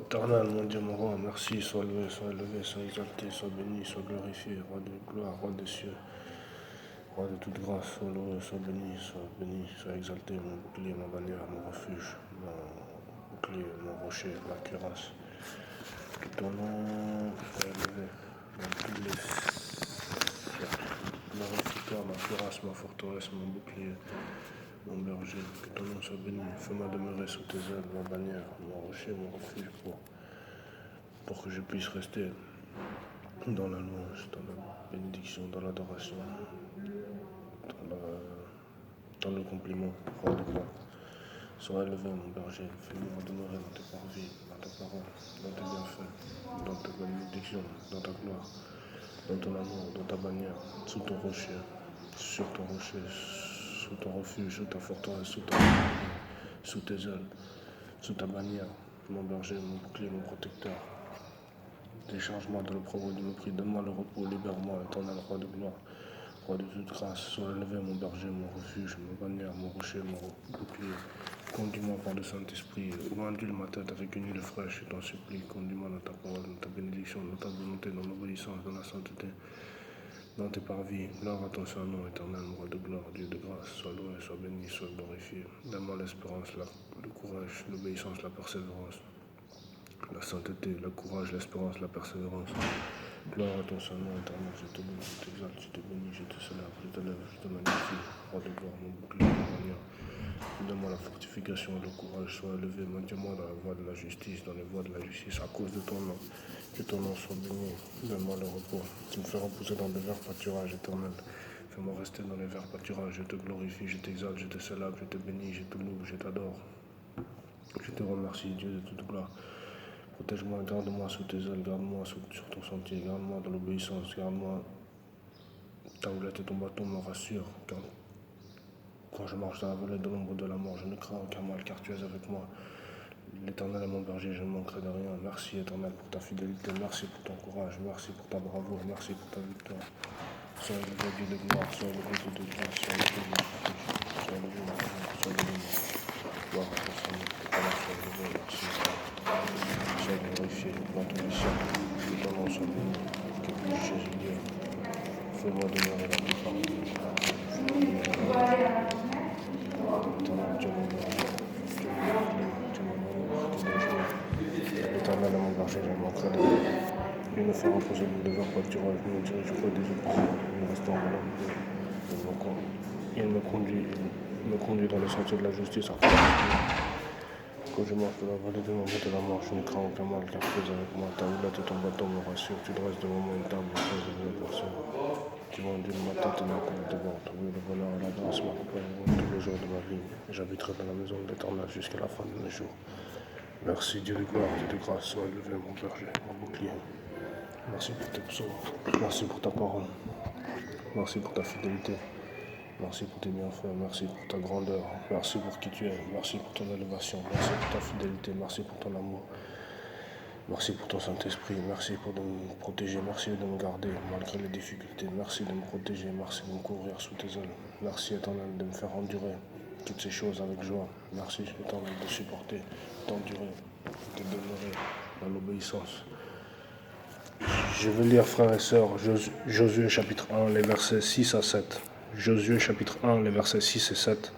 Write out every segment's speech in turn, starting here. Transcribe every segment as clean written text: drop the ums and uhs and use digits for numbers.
Éternel, mon Dieu, mon roi, merci, sois élevé, sois exalté, sois béni, sois glorifié, roi de gloire, roi des cieux, roi de toute grâce, sois loué, sois béni, sois exalté, mon bouclier, ma bannière, mon refuge, mon bouclier, mon rocher, ma cuirasse. Que ton nom soit élevé dans tous les siècles. Glorifie-toi, ma cuirasse, ma forteresse, mon bouclier, mon berger. Que ton nom soit béni. Fais-moi demeurer sous tes ailes, ma bannière, mon rocher, mon refuge, pour que je puisse rester dans la louange, dans la bénédiction, dans l'adoration, dans le compliment, roi de gloire. Sois élevé, mon berger, fais-moi demeurer dans tes parvis, dans ta parole, dans tes bienfaits, dans ta bénédiction, dans ta gloire, dans ton amour, dans ta bannière, sous ton rocher, sur ton rocher, sous ton refuge, sous ta forteresse, sous tes ailes, sous ta bannière, mon berger, mon bouclier, mon protecteur. Décharge-moi de l'opprobre et du mépris, donne-moi le repos, libère-moi, éternel roi de gloire, roi de toute grâce, sois élevé, mon berger, mon refuge, ma bannière, mon rocher, mon bouclier. Conduis-moi par le Saint-Esprit, ondule ma tête avec une huile fraîche, je t'en supplie, conduis-moi dans ta parole, dans ta bénédiction, dans ta volonté, dans l'obéissance, dans la sainteté, dans tes parvis. Gloire à ton Saint-Nom, éternel, roi de gloire, Dieu de grâce, sois loué, sois béni, sois glorifié. Donne-moi l'espérance, le courage, l'obéissance, la persévérance. La sainteté, le courage, l'espérance, la persévérance. Gloire à ton Saint-Nom, éternel, je te loue, je t'exalte, je te bénis, je te célèbre, je te lève, je te magnifie. Roi de gloire, mon bouclier, mon bannière. Donne-moi la fortification, le courage, sois élevé, maintiens-moi dans la voie de la justice, dans les voies de la justice, à cause de ton nom. Que ton nom soit béni, donne-moi le repos. Tu me fais reposer dans des verts pâturages éternels. Fais-moi rester dans les verts pâturages, je te glorifie, je t'exalte, je te célèbre, je te bénis, je te loue, je t'adore. Je te remercie, Dieu de toute gloire. Protège-moi, garde-moi sous tes ailes, garde-moi sur ton sentier, garde-moi dans l'obéissance, garde-moi. Ta houlette et ton bâton me rassurent. Quand je marche dans la vallée de l'ombre de la mort, je ne crains aucun mal car tu es avec moi. L'Éternel est mon berger, je ne manquerai de rien. Merci Éternel pour ta fidélité, merci pour ton courage, merci pour ta bravoure, merci pour ta victoire. Sois élevé Dieu de gloire, sois élevé Dieu de grâce, sois élevé mon refuge, sois élevé mon frère, sois élevé mon gloire à ton Seigneur. Alors sois élevé, merci. Sois glorifié dans tous les siècles, que ton nom soit béni, que puisse Jésus dire, fais-moi demeurer dans tes parvis. Éternel, Dieu mon berger, Dieu mon bouclier, Dieu mon amour, Dieu de joie. L'Éternel est mon berger, je ne manquerai de rien. Il me fait reposer dans de verts pâturages, il me dirige près des eaux paisibles, il me restaure mon âme. Il me conduit dans les sentiers de la justice, afin que je marche de la vallée de l'ombre de la mort, je ne crains aucun mal, car tu es avec moi. Ta houlette et ton bâton me rassurent, tu dresses devant moi une table, près de mes personnes. Tu m'endules ma tête et ma coupe de bord. Oui, le bonheur et la grâce m'accompagneront tous les jours de ma vie. J'habiterai dans la maison de l'Éternel jusqu'à la fin de mes jours. Merci Dieu de gloire, Dieu de grâce, sois élevé mon berger, mon bouclier. Merci pour tes psaumes, merci pour ta parole, merci pour ta fidélité, merci pour tes bienfaits, merci pour ta grandeur, merci pour qui tu es, merci pour ton élévation, merci pour ta fidélité, merci pour ton amour. Merci pour ton Saint-Esprit, merci pour de me protéger, merci de me garder malgré les difficultés, merci de me protéger, merci de me couvrir sous tes ailes, merci Éternel de me faire endurer toutes ces choses avec joie, merci Éternel de supporter, d'endurer, de demeurer dans l'obéissance. Je veux lire, frères et sœurs, Josué chapitre 1, les versets 6 à 7. Josué chapitre 1, les versets 6 et 7.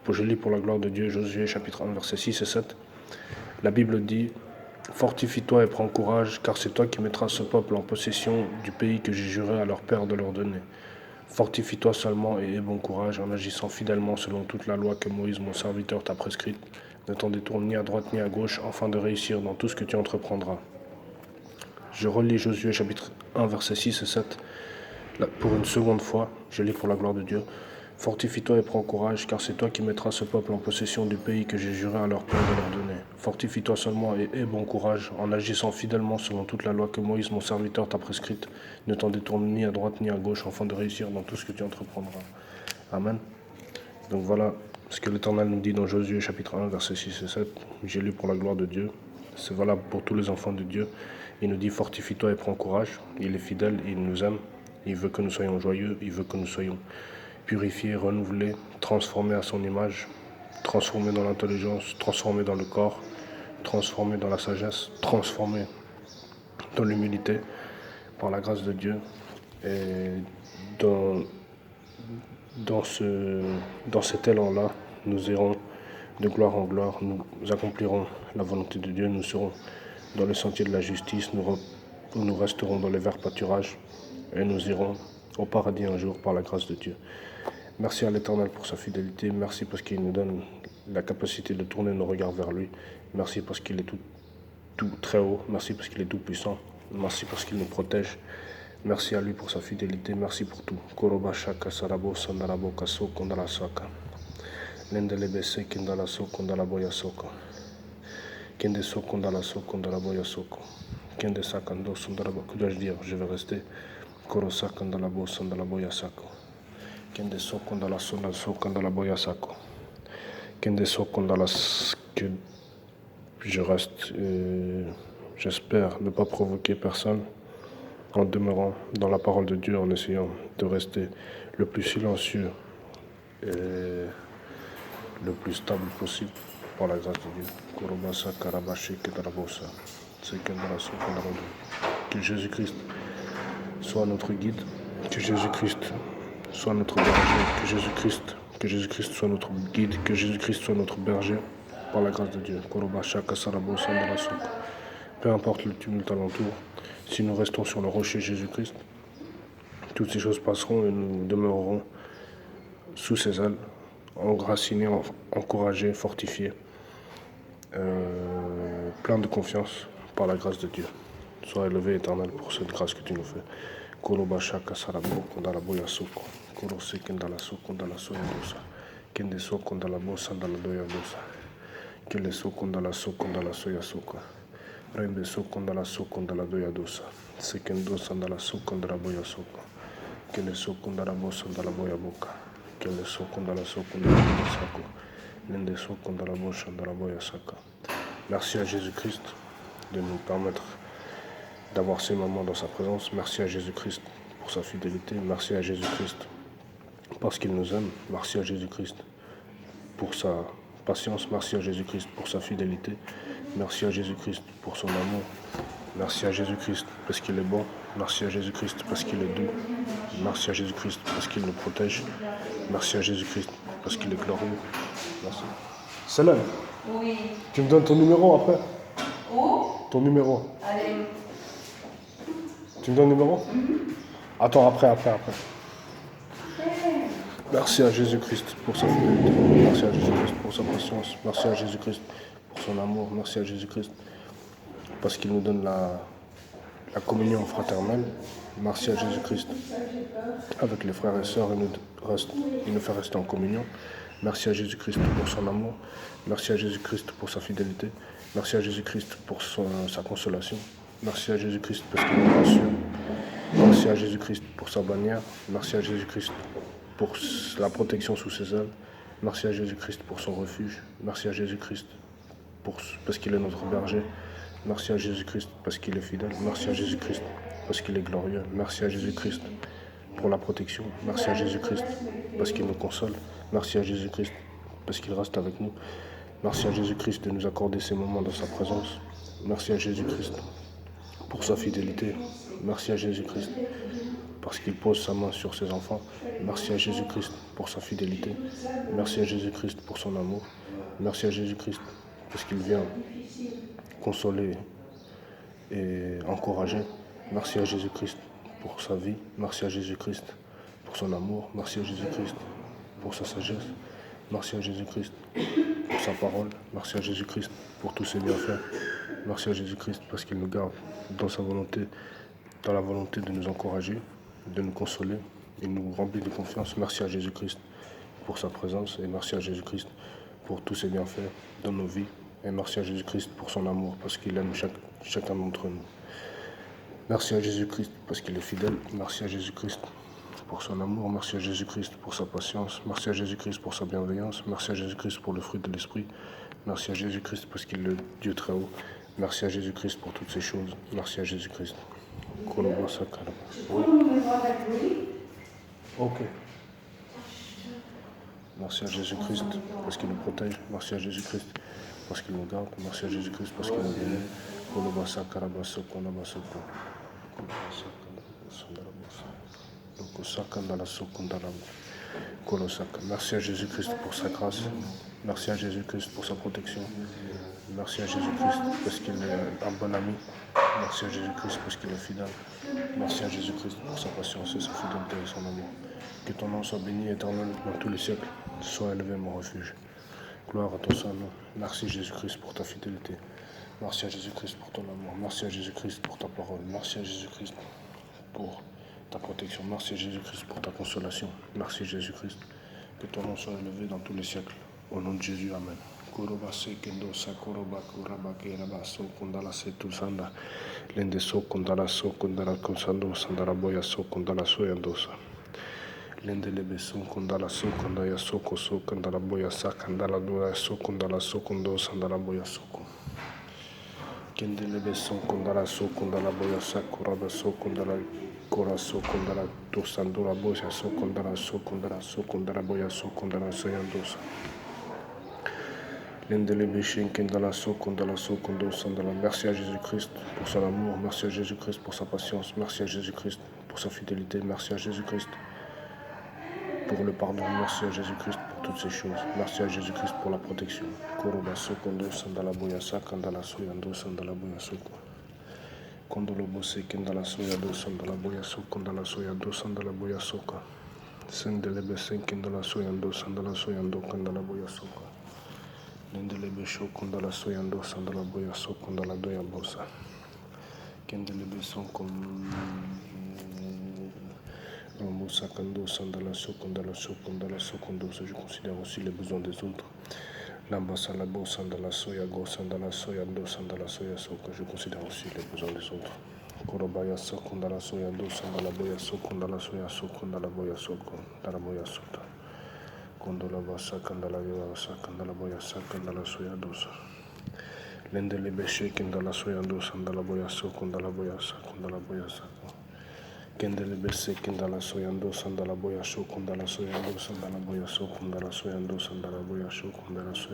Je lis pour la gloire de Dieu, Josué chapitre 1, versets 6 et 7. La Bible dit: Fortifie-toi et prends courage, car c'est toi qui mettras ce peuple en possession du pays que j'ai juré à leur père de leur donner. Fortifie-toi seulement et aie bon courage en agissant fidèlement selon toute la loi que Moïse, mon serviteur, t'a prescrite. Ne t'en détourne ni à droite ni à gauche, afin de réussir dans tout ce que tu entreprendras. Je relis Josué chapitre 1, versets 6 et 7. Pour une seconde fois, je lis pour la gloire de Dieu. Fortifie-toi et prends courage, car c'est toi qui mettras ce peuple en possession du pays que j'ai juré à leur père de leur donner. Fortifie-toi seulement et aie bon courage, en agissant fidèlement selon toute la loi que Moïse, mon serviteur, t'a prescrite. Ne t'en détourne ni à droite ni à gauche, afin de réussir dans tout ce que tu entreprendras. Amen. Donc voilà ce que l'Éternel nous dit dans Josué chapitre 1, versets 6 et 7. J'ai lu pour la gloire de Dieu. C'est valable pour tous les enfants de Dieu. Il nous dit: fortifie-toi et prends courage. Il est fidèle, il nous aime. Il veut que nous soyons joyeux, il veut que nous soyons purifiés, renouvelés, transformés à son image, transformés dans l'intelligence, transformés dans le corps, transformés dans la sagesse, transformés dans l'humilité, par la grâce de Dieu. Et dans cet élan-là, nous irons de gloire en gloire, nous accomplirons la volonté de Dieu, nous serons dans le sentier de la justice, nous resterons dans les verts pâturages et nous irons au paradis un jour par la grâce de Dieu. Merci à l'Éternel pour sa fidélité, merci parce qu'il nous donne la capacité de tourner nos regards vers lui, merci parce qu'il est tout très haut, merci parce qu'il est tout puissant, merci parce qu'il nous protège. Merci à lui pour sa fidélité, merci pour tout. Koroba shaka sarabo sandarabo kaso kondala saka. Lendelebe se kindala so kondala boya soko. Kende so kondala so kondala boya soko. Kende sakando sandarabo. Que dois-je dire? Je vais rester. Koro sakandala bo sandala boya sako. Kende so kondala sonda so kondala boya sako. Kende so kondala que je reste. J'espère ne pas provoquer personne. En demeurant dans la parole de Dieu, en essayant de rester le plus silencieux et le plus stable possible par la grâce de Dieu. Que Jésus-Christ soit notre guide, que Jésus-Christ soit notre berger, que Jésus-Christ soit notre guide, que Jésus-Christ soit notre berger par la grâce de Dieu. Peu importe le tumulte alentour, si nous restons sur le rocher Jésus-Christ, toutes ces choses passeront et nous demeurerons sous ses ailes, enracinés, encouragés, fortifiés, pleins de confiance par la grâce de Dieu. Sois élevé, Éternel, pour cette grâce que tu nous fais. Kolobashaka sarabo kondalaboya soko, korose kendalaso kondalasoya dosa, kendeso kondalabo sandaladoya dosa, keleso kondalaso kondalasoya soko. Rembe sokondala sokondala doya dosa. Sekendo sandala sokondala boya soko. Kele sokondala bo sandala boya boka. Kele sokondala sokondala boya sako. Lende sokondala bo sandala boya saka. Merci à Jésus-Christ de nous permettre d'avoir ces moments dans sa présence. Merci à Jésus-Christ pour sa fidélité. Merci à Jésus-Christ parce qu'il nous aime. Merci à Jésus-Christ pour sa patience. Merci à Jésus-Christ pour sa fidélité. Merci à Jésus-Christ pour son amour. Merci à Jésus-Christ parce qu'il est bon. Merci à Jésus-Christ parce qu'il est doux. Merci à Jésus-Christ parce qu'il nous protège. Merci à Jésus-Christ parce qu'il est glorieux. Merci. Célène, oui. Tu me donnes ton numéro après? Où? Ton numéro. Allez. Tu me donnes le numéro? Attends, après. Merci à Jésus-Christ pour sa fidélité. Merci à Jésus-Christ pour sa patience. Merci à Jésus-Christ pour son amour. Merci à Jésus-Christ parce qu'il nous donne la communion fraternelle. Merci à Jésus-Christ avec les frères et sœurs, il nous fait rester en communion. Merci à Jésus-Christ pour son amour. Merci à Jésus-Christ pour sa fidélité. Merci à Jésus-Christ pour sa consolation. Merci à Jésus-Christ parce qu'il est gracieux. Merci à Jésus-Christ pour sa bannière. Merci à Jésus-Christ pour la protection sous ses ailes. Merci à Jésus-Christ pour son refuge. Merci à Jésus-Christ parce qu'il est notre berger. Merci à Jésus-Christ parce qu'il est fidèle. Merci à Jésus-Christ parce qu'il est glorieux. Merci à Jésus-Christ pour la protection. Merci à Jésus-Christ parce qu'il nous console. Merci à Jésus-Christ parce qu'il reste avec nous. Merci à Jésus-Christ de nous accorder ces moments dans sa présence. Merci à Jésus-Christ pour sa fidélité. Merci à Jésus-Christ parce qu'il pose sa main sur ses enfants. Merci à Jésus-Christ pour sa fidélité. Merci à Jésus-Christ pour son amour. Merci à Jésus-Christ parce qu'il vient consoler et encourager. Merci à Jésus-Christ pour sa vie. Merci à Jésus-Christ pour son amour. Merci à Jésus-Christ pour sa sagesse. Merci à Jésus-Christ pour sa parole. Merci à Jésus-Christ pour tous ses bienfaits. Merci à Jésus-Christ parce qu'il nous garde dans sa volonté, dans la volonté de nous encourager, de nous consoler. Il nous remplit de confiance. Merci à Jésus-Christ pour sa présence et merci à Jésus-Christ pour tous ses bienfaits dans nos vies. Et merci à Jésus-Christ pour son amour, parce qu'il aime chacun d'entre nous. Merci à Jésus-Christ parce qu'il est fidèle. Merci à Jésus-Christ pour son amour. Merci à Jésus-Christ pour sa patience. Merci à Jésus-Christ pour sa bienveillance. Merci à Jésus-Christ pour le fruit de l'Esprit. Merci à Jésus-Christ parce qu'il est le Dieu très haut. Merci à Jésus-Christ pour toutes ces choses. Merci à Jésus-Christ. Ok. Merci à Jésus-Christ parce qu'il nous protège. Merci à Jésus-Christ parce qu'il nous garde. Merci à Jésus-Christ parce qu'il nous bénit. Kolobasa Karabaso Konabasoko. Merci à Jésus-Christ pour sa grâce. Merci à Jésus-Christ pour sa protection. Merci à Jésus-Christ parce qu'il est un bon ami. Merci à Jésus-Christ parce qu'il est fidèle. Merci à Jésus-Christ pour sa patience et sa fidélité et son amour. Que ton nom soit béni éternel dans tous les siècles. Sois élevé mon refuge. Gloire à ton Saint-Nom. Merci Jésus-Christ pour ta fidélité. Merci à Jésus-Christ pour ton amour. Merci à Jésus-Christ pour ta parole. Merci à Jésus-Christ pour ta protection. Merci Jésus-Christ pour ta consolation. Merci Jésus-Christ. Que ton nom soit élevé dans tous les siècles. Au nom de Jésus, Amen. Korobase kendo sakoroba kuraba keraba so kundala setu sanda lende so kundala konsando sandara boya so kundala so yandosa lende lebe so kundala so kundaya soko so kundala boya sakandala dura so kundala so kundo sandara boya soko kende lebe so kundala boya sakuraba so kundala kora so kundala to sandura boya so kundala boya so kundala so yandosa Merci à Jésus-Christ pour son amour, merci à Jésus-Christ pour sa patience, merci à Jésus-Christ pour sa fidélité, merci à Jésus-Christ pour le pardon, merci à Jésus-Christ pour toutes ces choses, merci à Jésus-Christ pour la protection. Koroba sokondo sandala boyasa kandala soyando sandala boyasoko. Kondolo bose kendala soyado sandala boyaso kondala soyado sandala boyasoka. Sendele besen kendala soyando sandala soyando kandala boyasoka. Lendelebe show kundala soyando sandala boya so kundala doya bosa. Kendelebe son comme Ramosa kando sandala so kundala so kundo. Je considère aussi les besoins des autres. Lambasa la bo sandala soya go sandala soya do sandala soya so que je considère aussi les besoins des autres. Korobaya so kundala soya do sandala boya so kundala soya so kundala boya so kundala boya sota. Kondola basa kandala yasa kandala boyasa kandala soya dosa. Lendele beshe kendala soya dosa kandala boyasa kandala boyasa kandala boyasa. Kendele bese kendala soya dosa kandala boyasa kandala soya dosa kandala boyasa kandala soya dosa kandala boyasa kandala soya.